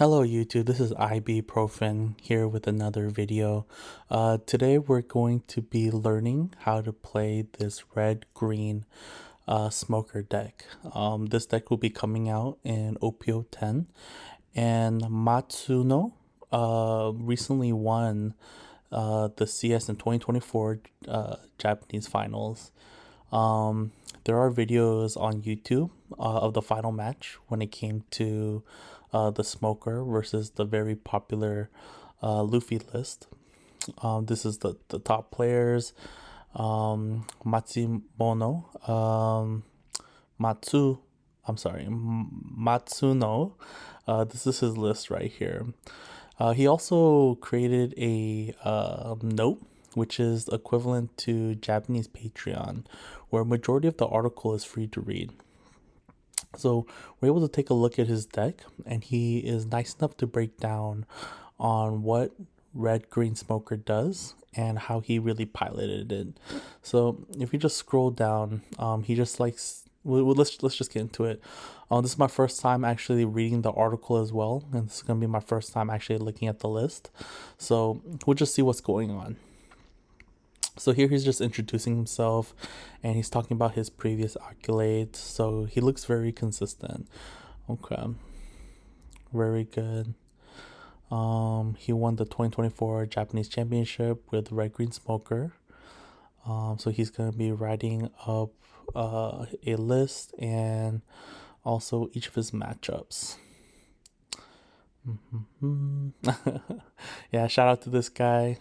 Hello YouTube, this is ibuprofen here with another video. Today we're going to be learning how to play this red-green smoker deck. This deck will be coming out in OP-10, and Matsuno recently won the CS in 2024 Japanese finals. There are videos on YouTube of the final match when it came to the Smoker versus the very popular Luffy list. This is the top players. Matsumono, Matsu, I'm sorry, Matsuno. This is his list right here. He also created a note, which is equivalent to Japanese Patreon, where a majority of the article is free to read. So we're able to take a look at his deck, and he is nice enough to break down on what Red Green Smoker does and how he really piloted it. So if you just scroll down, he just likes. Let's just get into it. This is my first time actually reading the article as well, and this is gonna be my first time actually looking at the list. So we'll just see what's going on. So here he's just introducing himself, and he's talking about his previous accolades. So he looks very consistent. Okay, very good. He won the 2024 Japanese Championship with Red Green Smoker. So he's gonna be writing up a list and also each of his matchups. Yeah, shout out to this guy.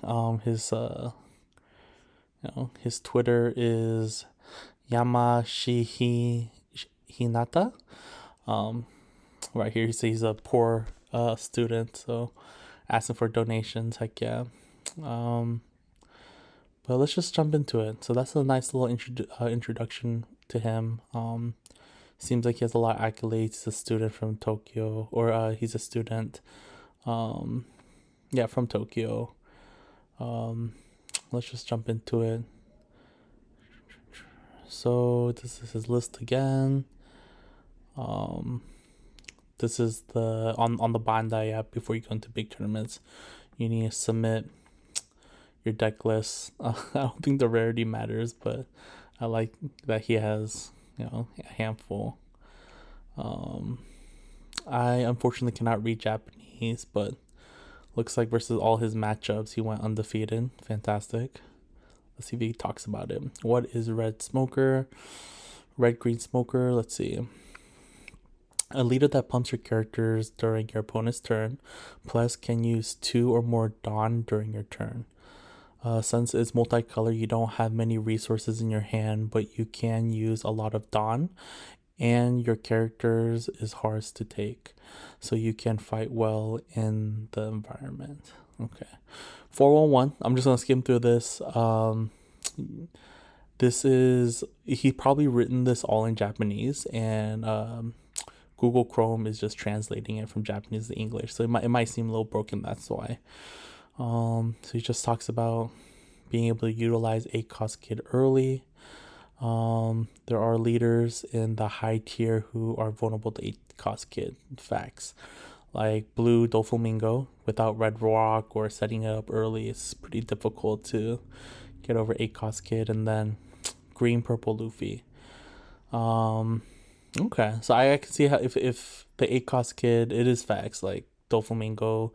His Twitter is Yamashihi Hinata. Right here he says he's a poor student, so asking for donations. Heck yeah. But let's just jump into it. So that's a nice little introduction to him. Seems like he has a lot of accolades. He's a student from Tokyo, or he's a student, from Tokyo. Let's just jump into it. So this is his list again. This is the on the Bandai app. Before you go into big tournaments, you need to submit your deck list. I don't think the rarity matters, but I like that he has a handful. I unfortunately cannot read Japanese, but looks like versus all his matchups he went undefeated. Fantastic. Let's see if he talks about it. What is Red Smoker? Red Green Smoker. Let's see. A leader that pumps your characters during your opponent's turn, plus can use 2 or more Dawn during your turn. Since it's multicolor, you don't have many resources in your hand, but you can use a lot of Dawn, and your characters is hard to take, so you can fight well in the environment. Okay, 411. I'm just gonna skim through this. This is he probably written this all in Japanese, and Google Chrome is just translating it from Japanese to English, so it might seem a little broken. That's why. So he just talks about being able to utilize 8-cost kid early. There are leaders in the high tier who are vulnerable to 8-cost kid. Facts. Like blue Doflamingo without red rock or setting it up early, it's pretty difficult to get over 8-cost kid. And then green purple Luffy. Okay, so I can see how if the 8-cost kid, it is facts. Like Doflamingo,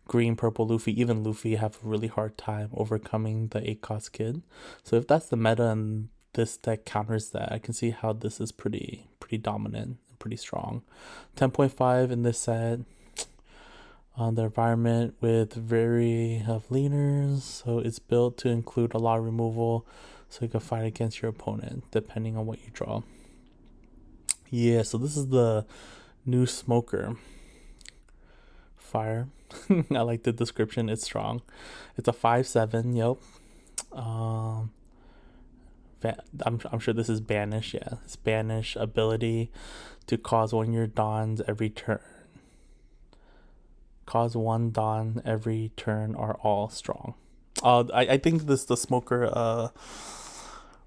green purple Luffy, even Luffy have a really hard time overcoming the 8-cost kid. So if that's the meta and this deck counters that, I can see how this is pretty dominant and pretty strong. 10.5 in this set. On the environment with very of leaders, so it's built to include a lot of removal, so you can fight against your opponent depending on what you draw. Yeah, so this is the new Smoker. Fire. I like the description. It's strong. It's a 5/7. Yep. I'm sure this is banish. Yeah, it's banish ability to cause one of your dawns every turn. Cause one dawn every turn are all strong. I think the Smoker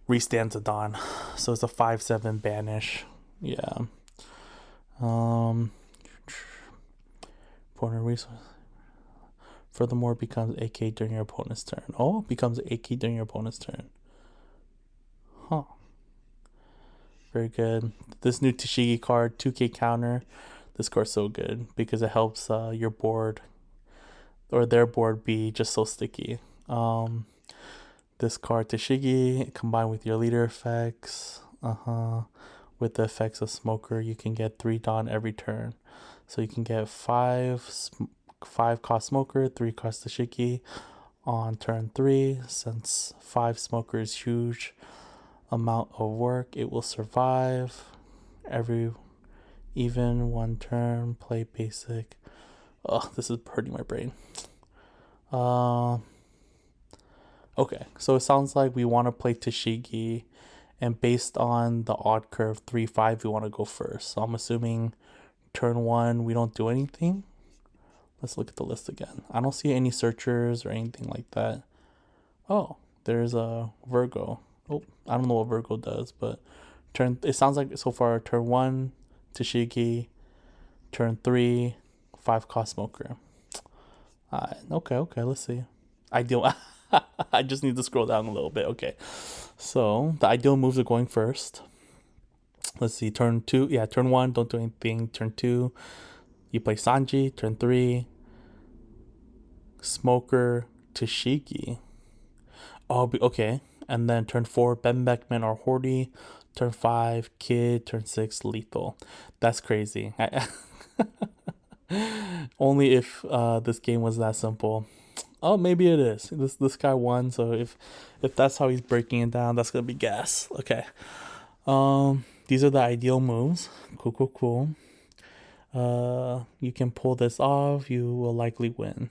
restands a dawn, so it's a 5/7 banish. Yeah. important resource. Furthermore, becomes AK during your opponent's turn. Oh, becomes AK during your opponent's turn. Huh. Very good. This new Tashigi card, 2K counter. This card's so good because it helps your board or their board be just so sticky. This card, Tashigi, combined with your leader effects. With the effects of Smoker, you can get 3 Dawn every turn. So you can get 5 cost Smoker, 3 cost Tashigi on turn 3. Since 5 Smoker is huge amount of work, it will survive every even 1 turn. Play basic. Oh, this is hurting my brain. Okay, so it sounds like we want to play Tashigi, and based on the odd curve 3-5, we want to go first. So I'm assuming turn 1 we don't do anything. Let's look at the list again. I don't see any searchers or anything like that. Oh, there's a Virgo. Oh, I don't know what Virgo does, but it sounds like so far turn 1 Tashigi, turn 3 5 cost Smoker. Okay, let's see. Ideal. I just need to scroll down a little bit. Okay, so the ideal moves are going first. Let's see. Turn 2. Yeah, turn 1 don't do anything. Turn 2 you play Sanji. Turn 3 Smoker Tashigi. Oh, okay. And then turn 4 Ben Beckman or Horty. Turn 5 Kid. Turn 6 Lethal. That's crazy. Only if this game was that simple. Oh, maybe it is. This guy won, so if that's how he's breaking it down, that's gonna be gas. Okay. These are the ideal moves. Cool. You can pull this off. You will likely win.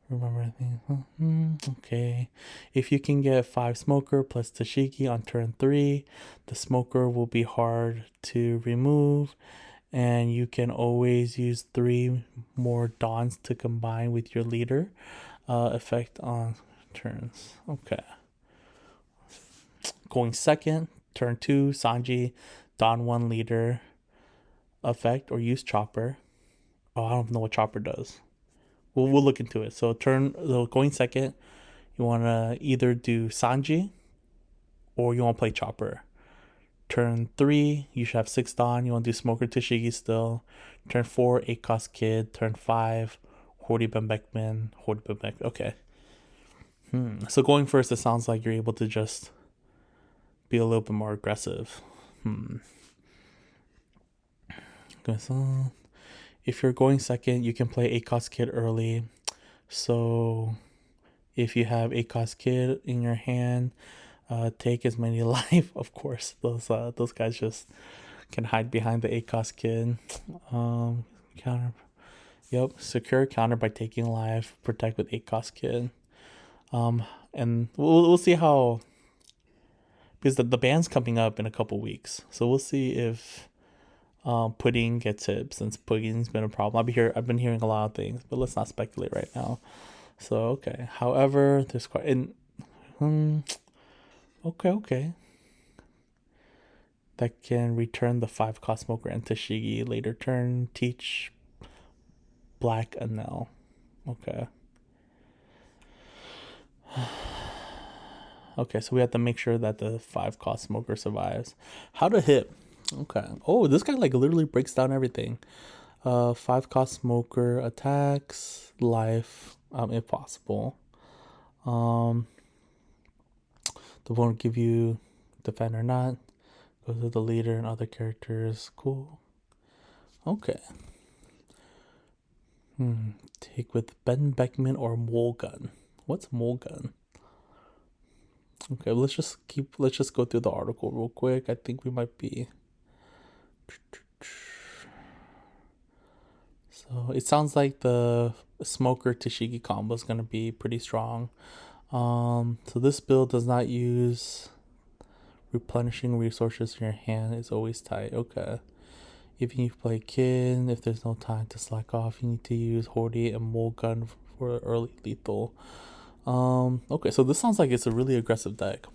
Remember, I think. Okay. If you can get 5 Smoker plus Tashigi on turn 3, the Smoker will be hard to remove, and you can always use 3 more Dawns to combine with your leader effect on turns. Okay. Going second, turn 2, Sanji, Dawn 1 leader effect, or use Chopper. Oh, I don't know what Chopper does. We'll look into it. So going second, you want to either do Sanji or you want to play Chopper. Turn 3, you should have 6 Dawn. You want to do Smoker Tashigi still. Turn 4, 8 cost Kid. Turn 5, Horty Ben Beckman. Okay. So going first, it sounds like you're able to just be a little bit more aggressive. Okay, so if you're going second, you can play 8 cost Kid early. So if you have 8 cost Kid in your hand, take as many life. Of course, those guys just can hide behind the 8 cost Kid. Counter. Yep, secure counter by taking life. Protect with 8 cost Kid. And we'll see how, because the ban's coming up in a couple weeks, so we'll see if Pudding gets hit, since Pudding's been a problem. I've been hearing a lot of things, but let's not speculate right now. So okay. However, there's quite okay. That can return the 5 cost Smoker and Tashigi later turn. Teach Black Enel. Okay. Okay, so we have to make sure that the 5 cost Smoker survives. How to hit. Okay. Oh, this guy like literally breaks down everything. 5 cost Smoker attacks, life, if possible. The won't give you defend or not. Go to the leader and other characters. Cool. Okay. Take with Ben Beckman or Mole Gun. What's Mole Gun? Okay, let's just go through the article real quick. I think we might be. So it sounds like the Smoker Tashigi combo is gonna be pretty strong. So this build does not use replenishing resources in your hand. It's always tight. Okay. Even if you play Kid, if there's no time to slack off, you need to use Horty and Mole Gun for early lethal. Okay, so this sounds like it's a really aggressive deck.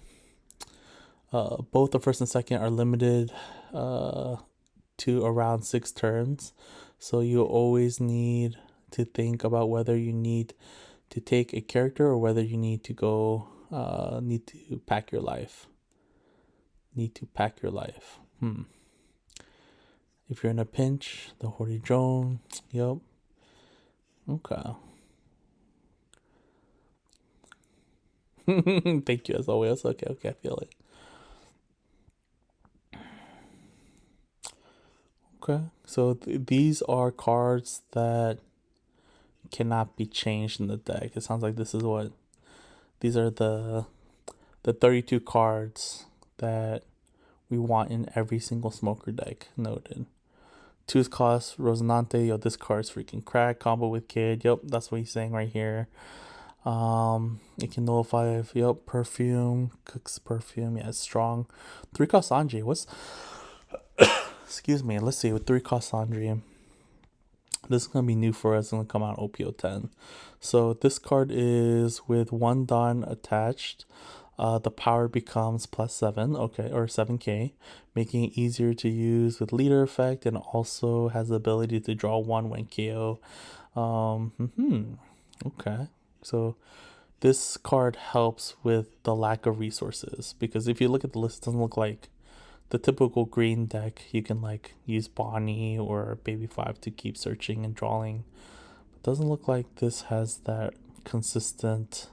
Both the first and second are limited to around 6 turns, so you always need to think about whether you need to take a character or whether you need to go, need to pack your life. Need to pack your life. If you're in a pinch, the Horty Drone. Yep. Okay. Thank you as always. Okay, I feel it. Okay, so these are cards that cannot be changed in the deck. It sounds like this is what these are the 32 cards that we want in every single smoker deck. Noted. Tooth cost, Rosinante. Yo, this card's freaking crack. Combo with Kid. Yep, that's what he's saying right here. It can nullify. Yep, perfume. Cooks perfume. Yeah, it's strong. 3-cost Sanji. What's excuse me, let's see, with 3-cost Sandri. This is going to be new for us. It's going to come out OP-10. So this card is with 1 Dawn attached. The power becomes +7, okay, or 7k, making it easier to use with leader effect, and also has the ability to draw 1 when KO. Okay, so this card helps with the lack of resources, because if you look at the list, it doesn't look like the typical green deck. You can like use Bonnie or Baby 5 to keep searching and drawing. It doesn't look like this has that consistent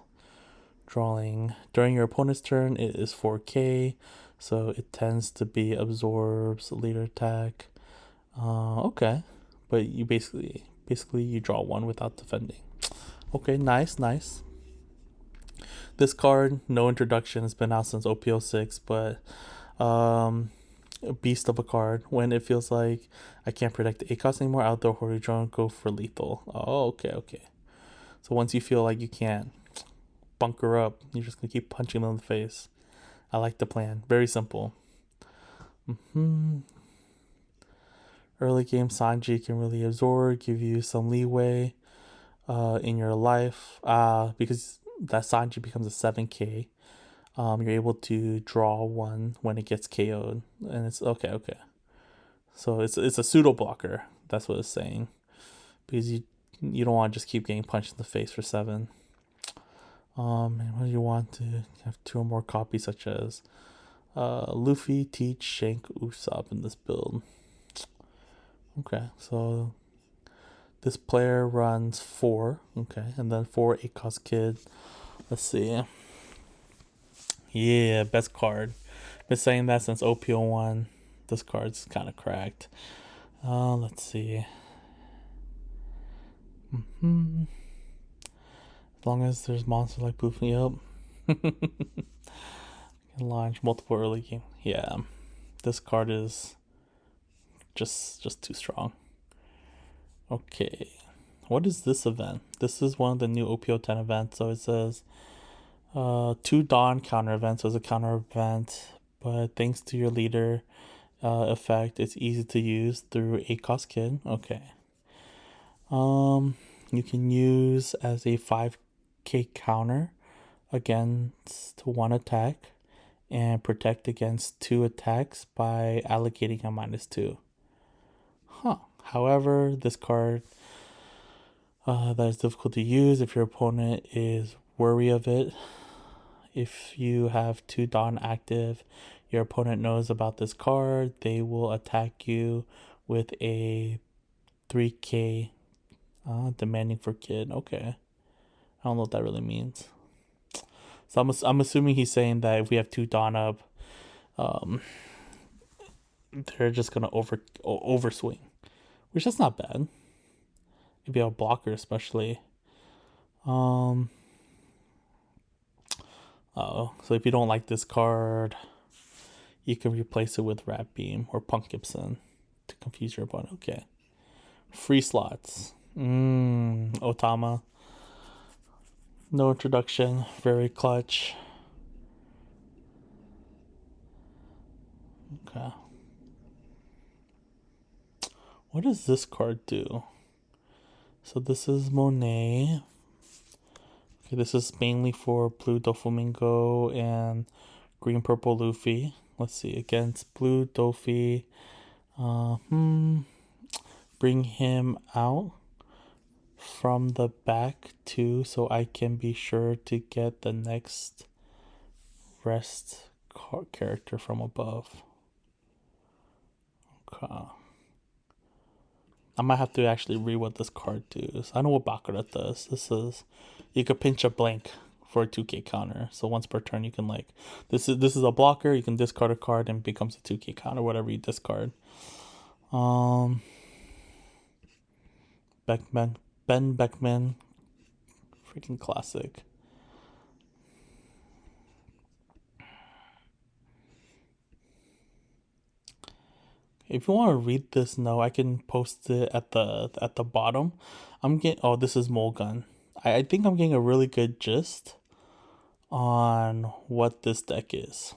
drawing. During your opponent's turn, it is 4k, so it tends to be absorbs leader attack. Okay, but you basically you draw 1 without defending. Okay, nice. This card, no introduction, has been out since OP-06, but a beast of a card. When it feels like I can't protect the 8-cost anymore, outdoor Horty Drone, go for lethal. Oh, okay. So once you feel like you can't bunker up, you're just gonna keep punching them in the face. I like the plan. Very simple. Early game Sanji can really absorb, give you some leeway in your life, because that Sanji becomes a 7k. You're able to draw 1 when it gets KO'd, and it's okay. So it's a pseudo blocker. That's what it's saying, because you don't want to just keep getting punched in the face for 7. And what do you want to have 2 or more copies, such as Luffy, Teach, Shank, Usopp in this build. Okay, so this player runs 4. Okay, and then 4 8-cost Kid. Let's see. Yeah, best card. Been saying that since OP-01. This card's kind of cracked. Let's see. As long as there's monsters like Bluefin, yep. Can launch multiple early game. Yeah, this card is just too strong. Okay, what is this event? This is one of the new OP-10 events. So it says 2 Dawn counter events. So it's a counter event, but thanks to your leader effect, it's easy to use through 8-cost Kid. Okay. You can use as a 5k counter against 1 attack and protect against 2 attacks by allocating a -2. However, this card that is difficult to use if your opponent is wary of it. If you have 2 Dawn active, your opponent knows about this card, they will attack you with a 3k demanding for Kid. Okay, I don't know what that really means. So I'm assuming he's saying that if we have 2 Dawn up, they're just gonna overswing, which is not bad. If you have a blocker, especially. So if you don't like this card, you can replace it with Rat Beam or Punk Gibson to confuse your opponent. Okay. Free slots. Otama. No introduction. Very clutch. Okay. What does this card do? So this is Monet. Okay, this is mainly for blue Doflamingo and green purple Luffy. Let's see, against blue Dofi. Bring him out. from the back too, so I can be sure to get the next rest character from above. Okay. I might have to actually read what this card does. I know what Baccarat does. This is, you could pinch a blank for a 2k counter. So once per turn you can like, this is a blocker, you can discard a card and it becomes a 2k counter, whatever you discard. Ben Beckman, freaking classic. If you want to read this note, I can post it at the bottom. I'm getting, oh, this is Mulgun. I think I'm getting a really good gist on what this deck is.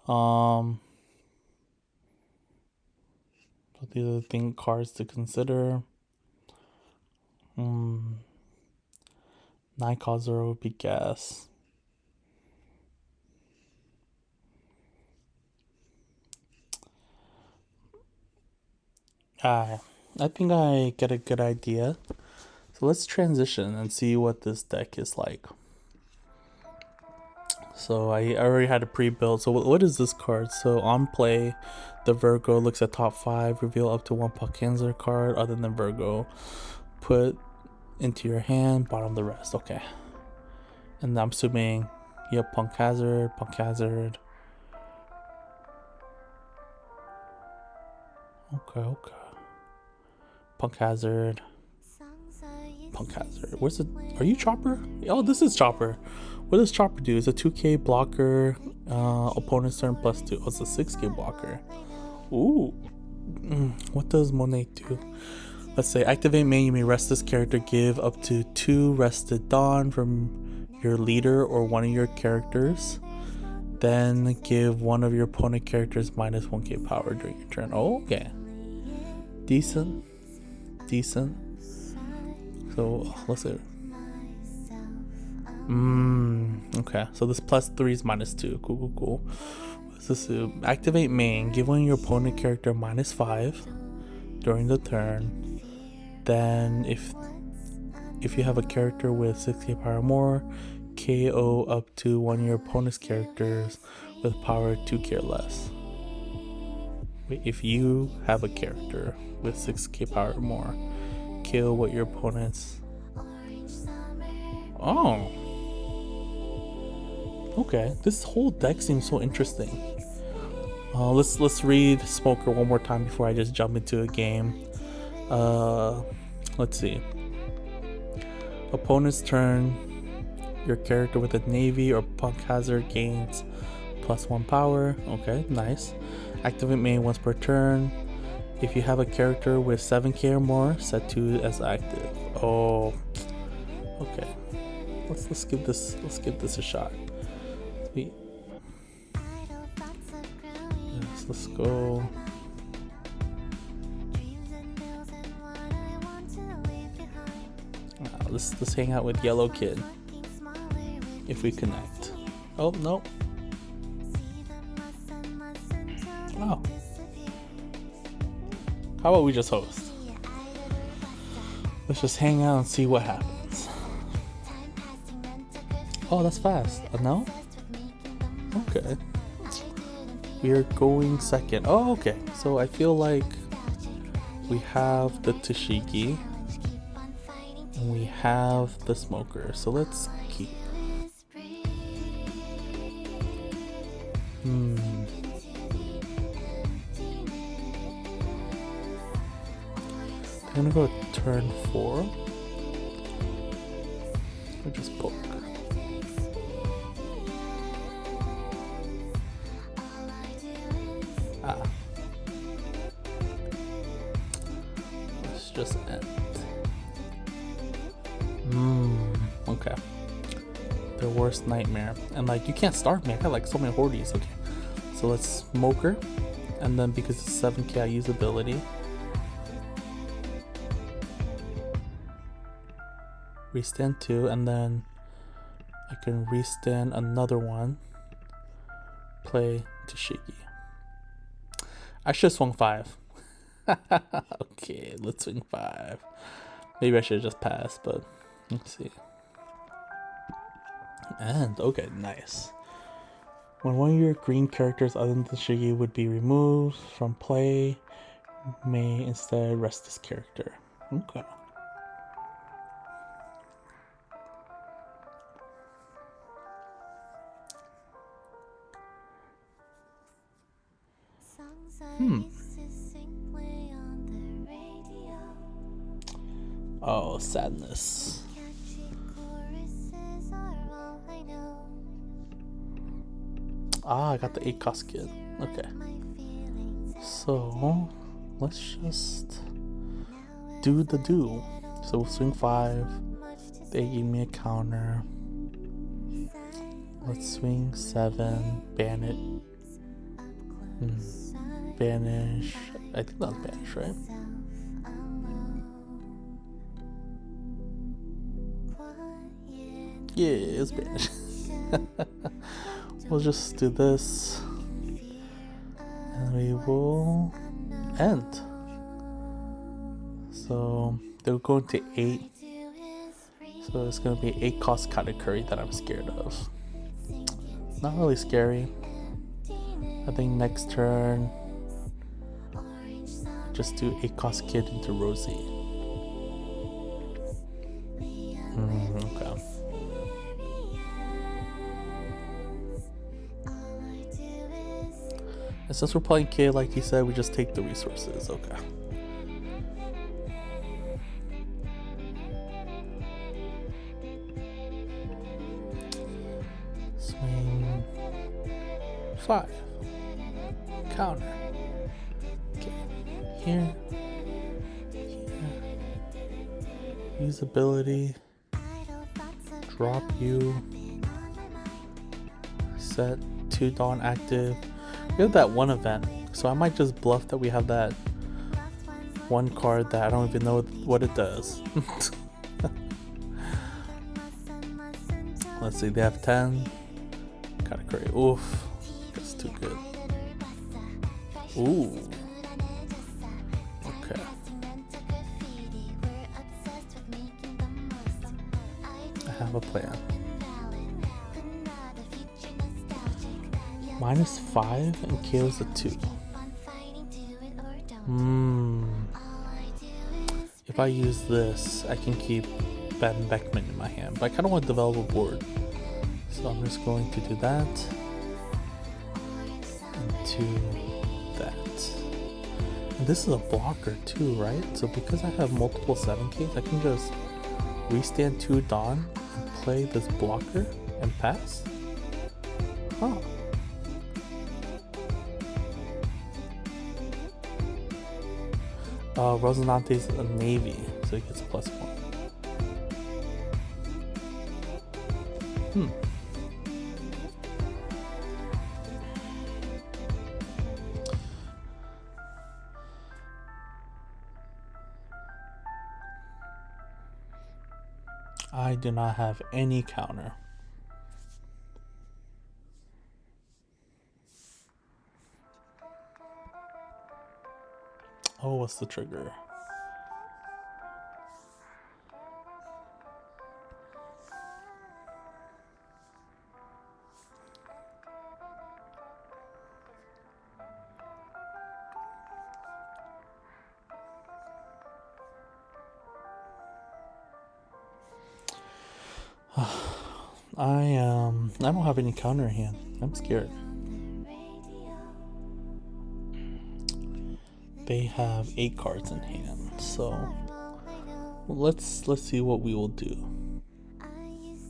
So these are the cards to consider. 9 cost 0 would be gas. I think I get a good idea. So let's transition and see what this deck is like. So I already had a pre-built. So what is this card? So on play, the Virgo looks at top 5, reveal up to 1 Puckhanzer card other than Virgo. Put into your hand, bottom the rest. Okay. And I'm assuming, yep, Punk Hazard. Okay. Punk Hazard. Where's it? Are you Chopper? Oh, this is Chopper. What does Chopper do? It's a 2k blocker. Opponent's turn +2. Oh, it's a 6k blocker. Ooh. What does Monet do? Let's say activate main. You may rest this character. Give up to 2 rested Dawn from your leader or one of your characters. Then give one of your opponent characters -1k power during your turn. Oh, okay. Decent. So let's see. Okay. So this +3 is -2. Cool. What's this do? Activate main. Give one of your opponent character -5 during the turn. Then if you have a character with 6k power or more, KO up to one of your opponent's characters with power 2k or less. Wait, if you have a character with 6k power or more, KO what your opponent's. Oh. Okay, this whole deck seems so interesting. Let's read Smoker one more time before I just jump into a game. Let's see. Opponent's turn. Your character with a navy or punk hazard gains +1 power. Okay, nice. Activate main once per turn. If you have a character with 7k or more, set 2 as active. Oh, okay. Let's give this a shot. Sweet. Yes, let's go. Let's hang out with Yellow Kid. If we connect. Oh no. Oh. How about we just host? Let's just hang out and see what happens. Oh, that's fast. No? Okay. We are going second. Oh, okay. So I feel like we have the Tashiki and we have the Smoker. So let's keep. I'm gonna go turn 4. Or just poke. Let's just end. Okay. Their worst nightmare. And like, you can't starve me. I got like so many Hordes. Okay. So let's Smoker. And then because it's 7k, I use ability. Restand 2, and then I can restand another one. Play Tashiki. I should have swung 5. Okay, let's swing 5. Maybe I should have just passed, but let's see. And okay, nice. When one of your green characters other than Shigi would be removed from play, may instead rest this character. Okay. Oh, sadness. Ah, I got the 8 cost kid. Okay. So, let's just do the do. So we'll swing 5. They gave me a counter. Let's swing 7. Ban it. Banish. I think that's banish, right? Yeah, it's banish. We'll just do this. And we will end. So they're going to 8. So it's going to be 8 cost category that I'm scared of. Not really scary. I think next turn, just do 8 cost kid into Rosie. Okay. And since we're playing kid, like he said, we just take the resources. Okay. Swing 5. Counter. Okay. Here. Use ability. Drop you. Set 2 Dawn active. We have that one event, so I might just bluff that we have that one card that I don't even know what it does. Let's see, they have 10. Gotta create. Oof, that's too good. Ooh. Okay. I have a plan. -5 and KO's a 2. If I use this, I can keep Ben Beckman in my hand, but I kind of want to develop a board. So I'm just going to do that. And to that. And this is a blocker too, right? So because I have multiple 7Ks, I can just restand 2 Dawn and play this blocker and pass? Huh. Rosinante's a navy, so he gets a +1. I do not have any counter. Oh, what's the trigger? I don't have any counter in hand. I'm scared. They have 8 cards in hand, so let's see what we will do.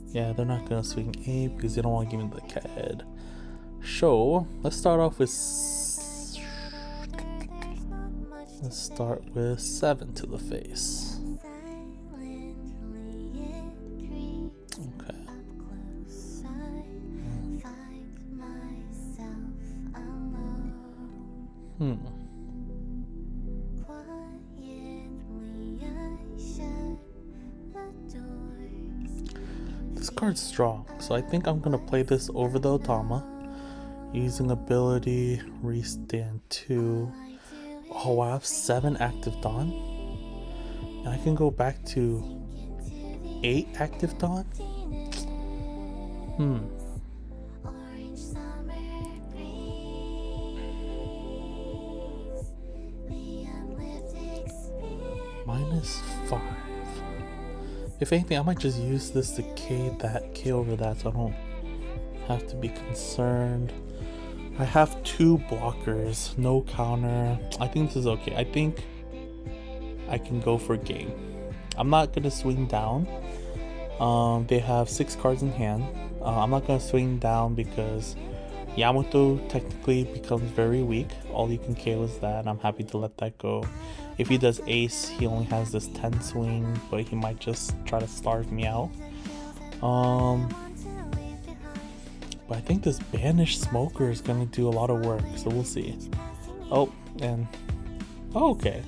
Yeah, they're not gonna swing 8 because they don't want to give me the cat head. So let's start off with 7 to the face. Okay. This card's strong, so I think I'm gonna play this over the Otama. Using ability, restand 2. Oh, I have 7 active Dawn. And I can go back to 8 active Dawn? -5. If anything, I might just use this to K over that so I don't have to be concerned. I have 2 blockers, no counter. I think this is okay. I think I can go for game. I'm not gonna swing down. They have 6 cards in hand. I'm not gonna swing down because Yamato technically becomes very weak. All you can KO is that, and I'm happy to let that go. If he does ace, he only has this 10 swing, but he might just try to starve me out. But I think this banished smoker is gonna do a lot of work, so we'll see. Oh, and oh, okay.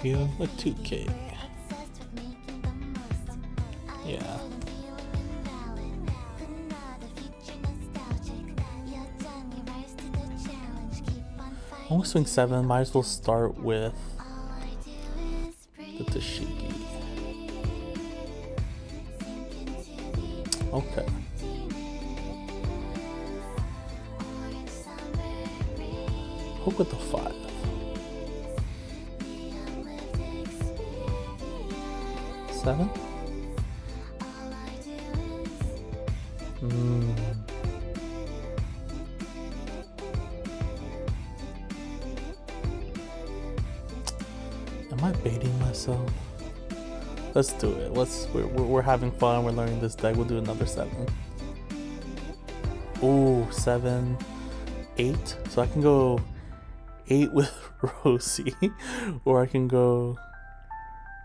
Give a 2K. Yeah. I'm gonna swing 7. Might as well start with the Tashiki. Okay. Hook with the 5. Seven? Am I baiting myself? Let's do it. We're having fun. We're learning this deck. We'll do another 7. Ooh, 7, 8. So I can go 8 with Rosie, or I can go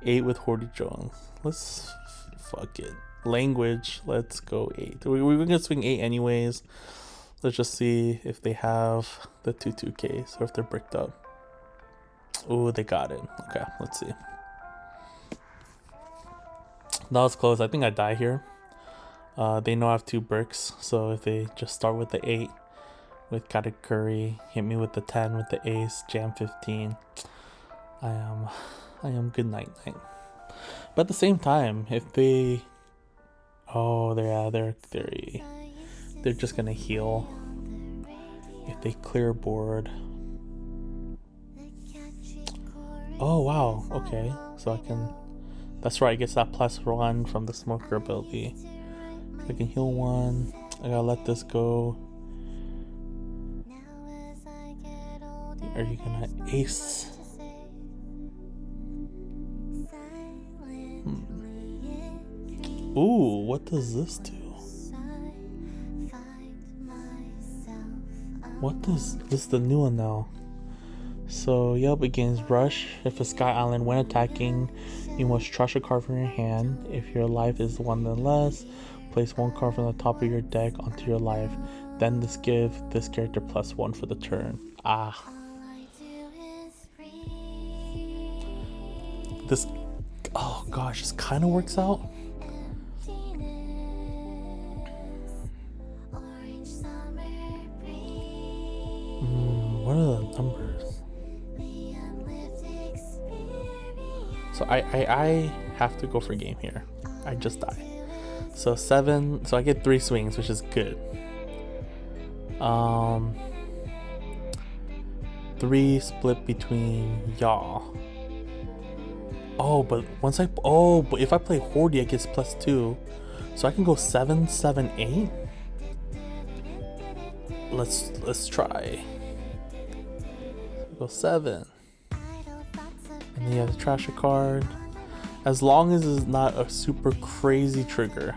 8 with Horty Jones. Let's fuck it. Language. Let's go 8. We're gonna swing 8 anyways. Let's just see if they have the 2/2Ks or if they're bricked up. Oh, they got it. Okay, let's see. That was close. I think I die here. They know I have 2 bricks, so if they just start with the 8 with Katakuri, hit me with the 10 with the ace, jam 15, I am good night. But at the same time, if they, they're just gonna heal if they clear board. Oh wow, okay, so I can, that's right, I guess that +1 from the smoker ability. I can heal 1. I gotta let this go. Are you gonna ace? Ooh, what does this do? What does this is the new one now? So yep, against Rush, if a Sky Island, when attacking, you must trash a card from your hand. If your life is 1 or less, place 1 card from the top of your deck onto your life. Then give this character +1 for the turn. This, oh gosh, this kind of works out. What are the numbers? So I have to go for game here. I just die. So 7, so I get 3 swings, which is good. 3 split between y'all. But if I play Horty, it gets +2. So I can go 7, 7, 8. Let's try. Go 7. And then you have to trash a card. As long as it's not a super crazy trigger.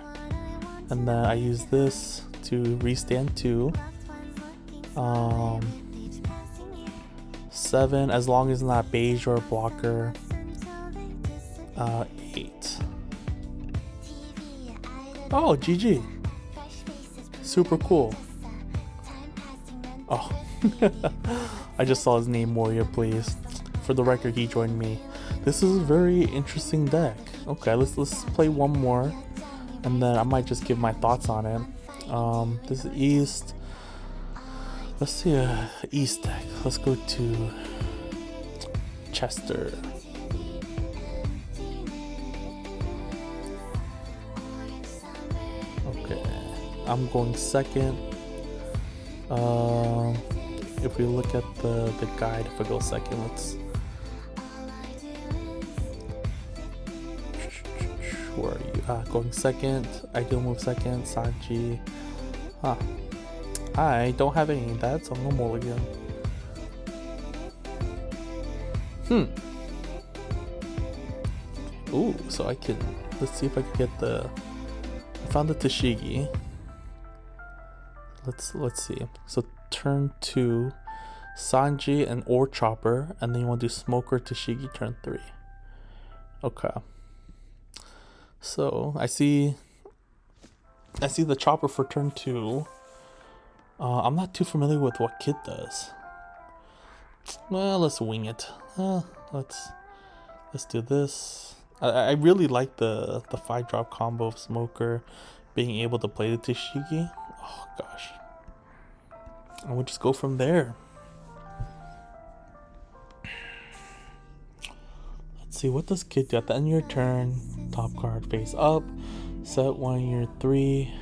And then I use this to restand 2. 7, as long as it's not beige or a blocker. 8. Oh, GG. Super cool. Oh. I just saw his name, Warrior, please. For the record, he joined me. This is a very interesting deck. Okay, let's play one more. and then I might just give my thoughts on it. This is East. Let's see a East deck. Let's go to Chester. Okay, I'm going second. If we look at the guide, if I go second, let's. Where are you? Going second. Ideal move second. Sanji. I don't have any of that, so I'm gonna mulligan. Ooh, so I can. Let's see if I can get the. I found the Tashigi. Let's see. So turn 2, Sanji and or Chopper, and then you want to do Smoker Tashigi turn 3. Okay. So I see the Chopper for turn 2. I'm not too familiar with what Kid does. Well, let's wing it. Let's do this. I really like the 5-drop combo of Smoker being able to play the Tashigi. Oh gosh. And we'll just go from there. Let's see, what does Kid do? At the end of your turn, top card face up. Set one of your 3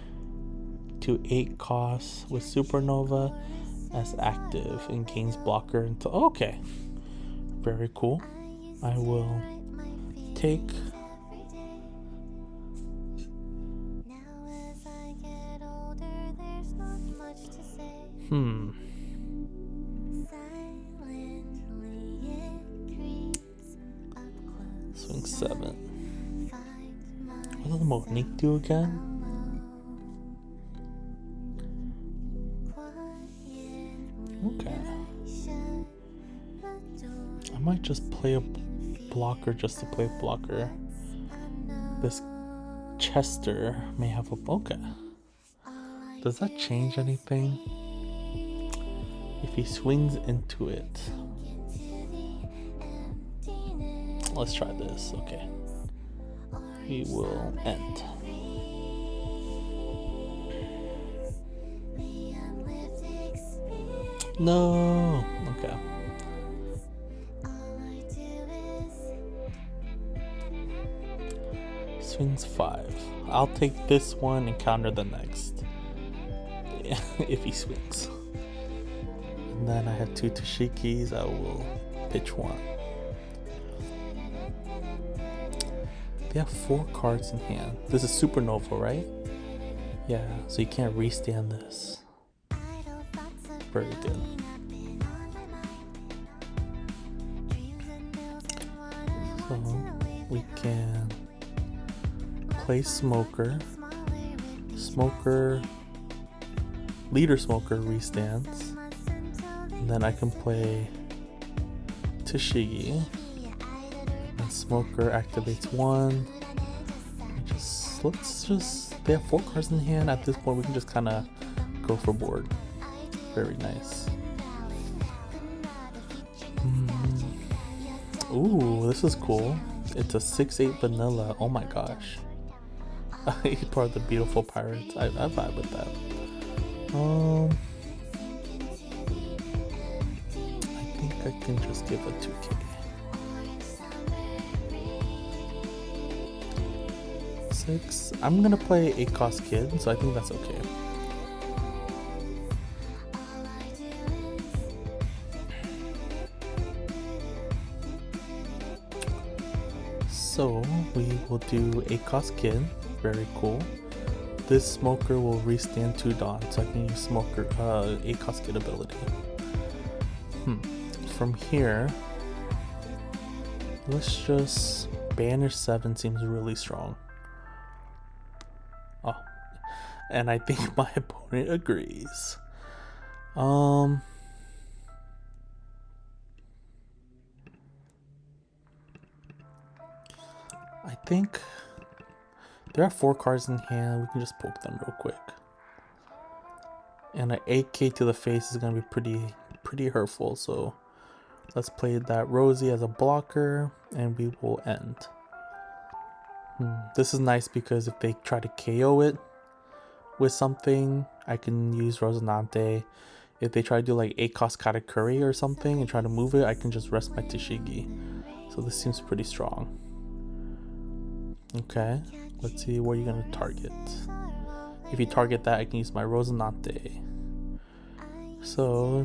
to 8 costs with Supernova as active and gains blocker until. Okay. Very cool. I will take. Swing 7. What does the Monique do again? Okay. I might just play a blocker just to play a blocker. This Chester may have a. Okay. Does that change anything? If he swings into it. Let's try this. Okay. We will end. No. Okay. Swings 5. I'll take this one and counter the next. If he swings. And then I have 2 Tashikis. I will pitch 1. They have 4 cards in hand. This is Supernova, right? Yeah, so you can't restand this. Very good. So we can play Smoker. Leader Smoker restands. And then I can play Tashigi. And Smoker activates 1. They have 4 cards in hand. At this point, we can just kind of go for board. Very nice. Ooh, this is cool. It's a 6/8 vanilla. Oh my gosh. He's part of the Beautiful Pirates. I vibe with that. I think I can just give a 2K. 6. I'm gonna play 8-cost Kid, so I think that's okay. So we will do 8-cost Kid. Very cool. This Smoker will restand 2 Dawn, so I can use Smoker 8-cost Kid ability. From here, let's just banish 7 seems really strong. Oh, and I think my opponent agrees. I think there are 4 cards in hand. We can just poke them real quick. And an 8K to the face is gonna be pretty hurtful. So let's play that Rosie as a blocker, and we will end. This is nice because if they try to KO it with something, I can use Rosinante. If they try to do like 8-cost Katakuri or something and try to move it, I can just rest my Tashigi. So this seems pretty strong. Okay, let's see where you're gonna target. If you target that, I can use my Rosinante. So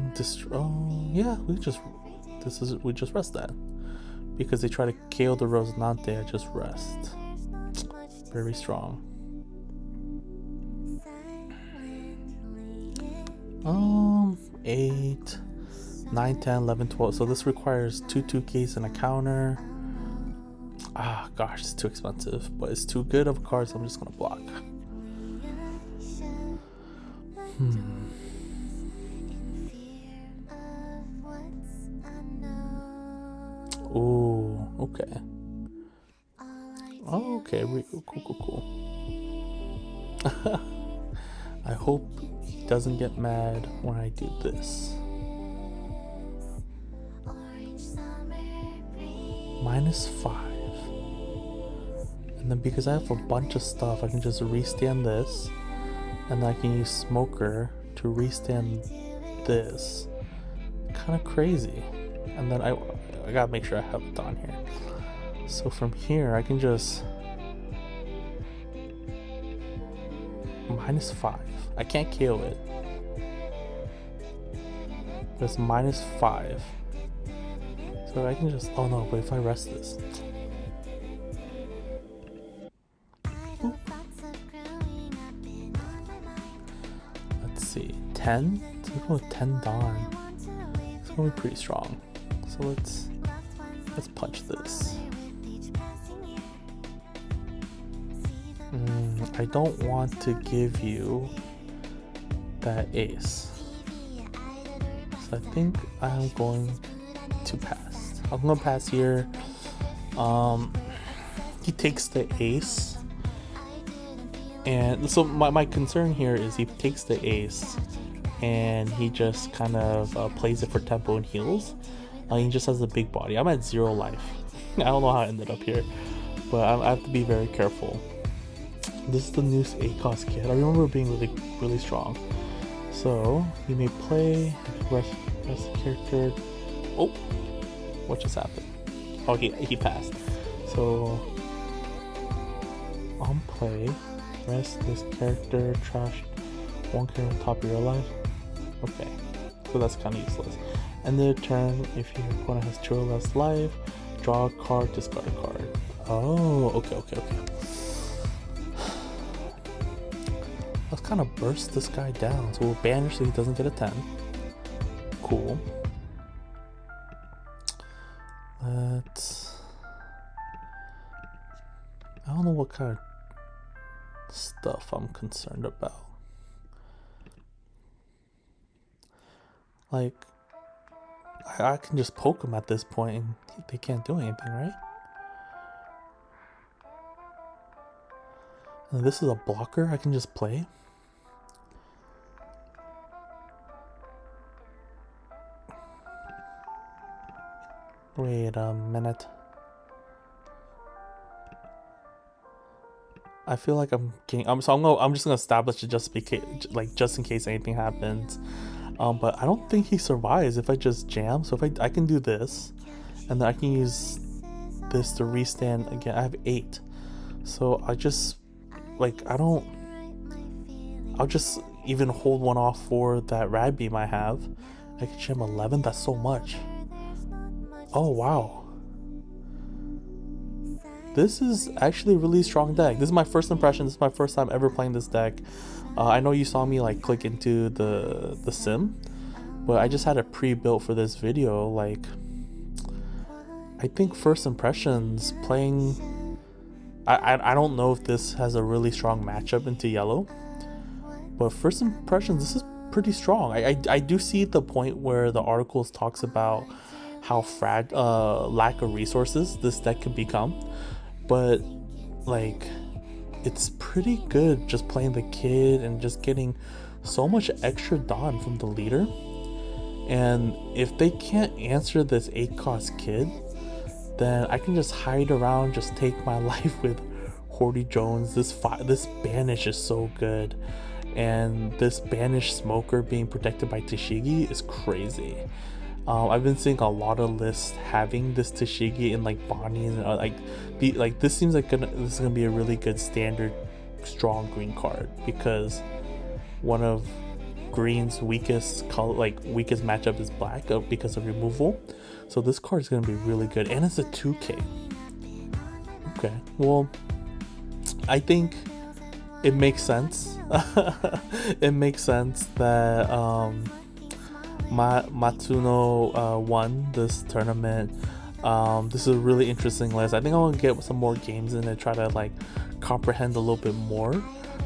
yeah, we just rest that. Because they try to KO the Rosinante, I just rest. Very strong. 8, 9, 10, 11, 12. So this requires 2 2Ks and a counter. Ah, gosh, it's too expensive, but it's too good of a card, so I'm just gonna block. Ooh, okay. Oh, okay, cool. I hope he doesn't get mad when I do this. -5. And then because I have a bunch of stuff, I can just restand this. And then I can use Smoker to restand this. Kind of crazy. And then I gotta make sure I have it on here. So from here, I can just -5. I can't KO it. There's -5. So I can just, oh no, but if I rest this. Ooh. Let's see, 10? So we go with 10 Dawn. It's gonna be pretty strong. So let's punch this. I don't want to give you that ace. So I think I'm going to pass. I'm gonna pass here. He takes the ace. And so my concern here is he takes the ace and he just kind of plays it for tempo and heals. He just has a big body. I'm at 0 life. I don't know how I ended up here, but I have to be very careful. This is the new 8-cost kid. I remember being really strong. So you may play rest the character. Oh, what just happened? Oh, he passed. So on play, rest this character, trash 1 character on top of your life. Okay, so that's kind of useless. End of the turn, if your opponent has 2 or less life, draw a card, discard a card. Oh, okay. Let's kind of burst this guy down. So we'll banish so he doesn't get a 10. Cool. I don't know what kind of stuff I'm concerned about. Like, I can just poke him at this point and they can't do anything, right? And this is a blocker I can just play. Wait a minute. I feel like I'm just gonna establish it just in case anything happens. But I don't think he survives if I just jam. So if I can do this, and then I can use this to restand again. I have 8, so I just I'll just even hold one off for that rad beam I have. I can jam 11. That's so much. Oh wow. This is actually a really strong deck. This is my first impression. This is my first time ever playing this deck. I know you saw me click into the sim, but I just had it pre-built for this video. I think first impressions playing, I don't know if this has a really strong matchup into yellow, but first impressions, this is pretty strong. I do see the point where the articles talks about how lack of resources this deck could become, but it's pretty good just playing the kid and just getting so much extra Dawn from the leader. And if they can't answer this 8-cost kid, then I can just hide around, just take my life with Cordy Jones. This banish is so good, and this banish smoker being protected by Tashigi is crazy. I've been seeing a lot of lists having this Tashigi in like Bonnies and this seems like this is gonna be a really good standard strong green card, because one of green's weakest matchup is black because of removal. So this card is gonna be really good, and it's a 2K. Okay, well, I think it makes sense. It makes sense that Matsuno won this tournament. This is a really interesting list. I think I want to get some more games in and try to like comprehend a little bit more.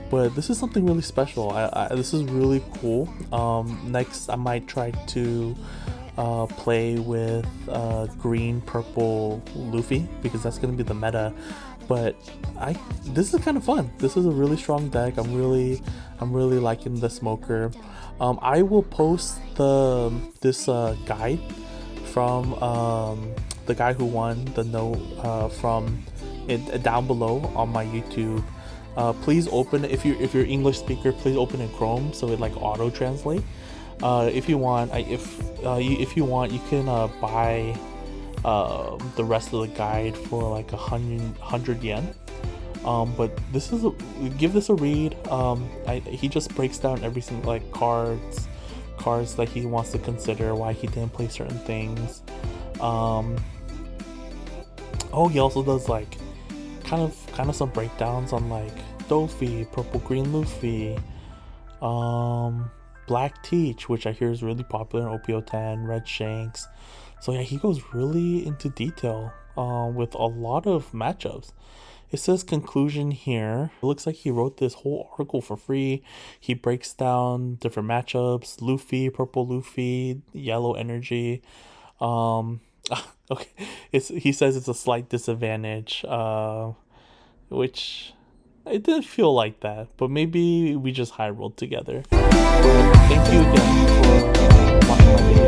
But this is something really special. This is really cool. Next, I might try to play with green, purple Luffy, because that's gonna be the meta. But this is kind of fun. This is a really strong deck. I'm really liking the smoker. I will post this guide from the guy who won the note from it down below on my YouTube. Please open, if you're English speaker, please open in Chrome so it like auto translate. If you want, if you want, you can buy the rest of the guide for like 100 yen. But give this a read. He just breaks down every single like cards that he wants to consider, why he didn't play certain things. He also does like kind of some breakdowns on like Dofi, purple green Luffy, Black Teach, which I hear is really popular in OP-10, Red Shanks. So yeah, he goes really into detail with a lot of matchups. It says conclusion here. It looks like he wrote this whole article for free. He breaks down different matchups: Luffy, purple Luffy, yellow energy. Okay, he says it's a slight disadvantage, which it didn't feel like that, but maybe we just high rolled together. But thank you again for watching my video.